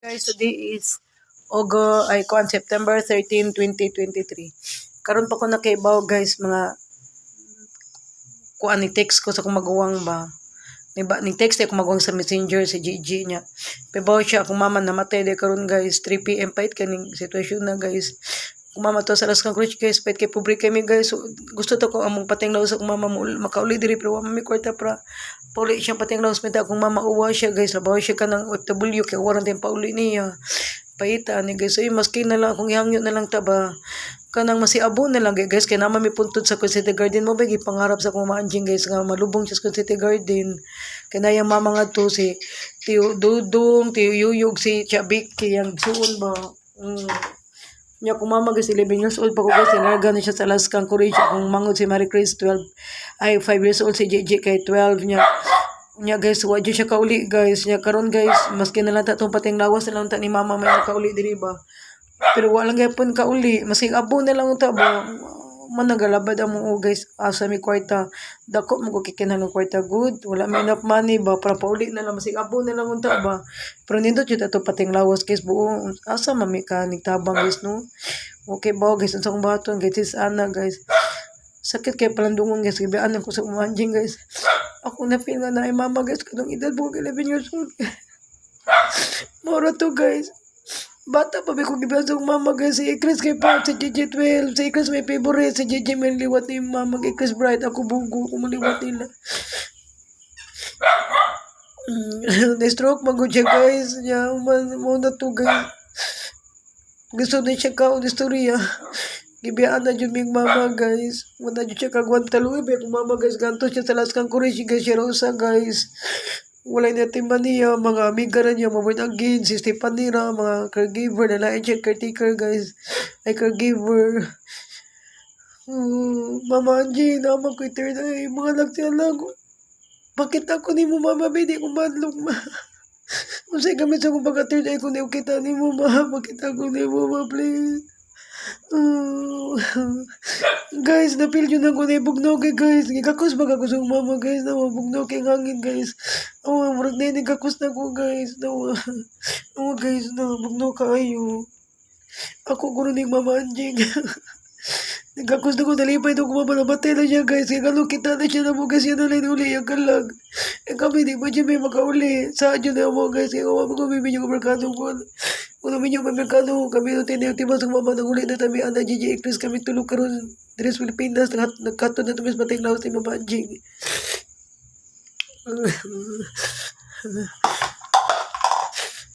Guys, today is September 13, 2023. Karon pa ko nakaibaw guys mga kuan ni text ko sa kung maguwang ba. Ni text ko maguwang sa Messenger si Gigi niya. Pibaw siya kung mama namatay de karon guys 3 PM pait kaning sitwasyon na guys. Kung mama to sa Las Concrete guys pait kay pobre kami guys. So, gusto to ko among patinglaw sa kung mama makauli diri pero wa mi kwarta pra pauli siya patinglaw sa meta kung mama uwa siya guys labaw siya kanang OFW kay waran din pauli niya. Paita ni guys ay maski na lang kung ihangyo na lang taba kanang masiabo na lang guys kay naman mi puntod sa City Garden mo bagi pangarap sa kung maanjing guys nga malubong sa City Garden kay na yung mama nga to si Tiyo Dudong Tiyo Yuyog si Chabik kay yang suon ba nya kung mama guys 11 years old pa ko guys inarga na siya sa Las Concrete kung mangod si Marie Chris 12 ay 5 years old si JJ kay 12 nya guys wa siya kauli guys nya karon guys maski na lang ta tong pating lawas na lang ta ni mama may kauli diri ba pero wala lang gyapon kauli masig abo na lang ta ba managalabad amo guys asa mi kwarta dako mo ko kikinahanglan kwarta good wala may enough money ba para pauli na lang masig abo na lang unta ba pero nindot jud ato pating lawas guys buo asa mami ka nigtabang guys no okay ba guys unsang baton guys ana guys sakit kay palandungon guys gibaan ko sa umanjing guys ako na feel nga na ay mama guys kadong edad mo 11 years old moro to guys bata pa may kong gibaan sa mama guys si Chris kay Pop si JJ 12 si Chris may favorite si JJ may liwat ni mama kay Chris Bright ako bugo kumaliwat nila na-stroke magod siya guys niya mo na to guys gusto na siya kaon istorya gibiyaan na dyan ming mama guys wala dyan siya kagwan taluib kung mama guys ganto siya sa Las Concrete guys si Rosa guys wala na timban niya mga amiga na niya mabait agin si Stefanira mga caregiver na lain siya caretaker guys ay caregiver mama Angie naman ko ito ay mga nagtialag bakit ako ni mo mama bidi ko madlong ma kung sa'y gamit sa kong pagka-third ay kung di kita ni mo ma bakit ako ni mo ma please guys napil yun ako na ibugnog guys gikakos ba ako sa mama guys na mabugnog yung hangin guys murag na yun gikakos na ko guys guys na bugnog kayo ako guro ni mama Anjing nagkakos na ko nalipay na ko nabatay na siya guys kaya galo kita na siya na mo guys yan na lang uli yung kalag kami di ba siya may makauli saan yun na mo guys kaya kami kami medyo kamerkado ko kung medyo kamerkado kami no tinitimas ng mama nang uli na kami ana JJ Actress kami tulog karon Dres Pilipinas nagkato na tumis mating laos ni mama Anjing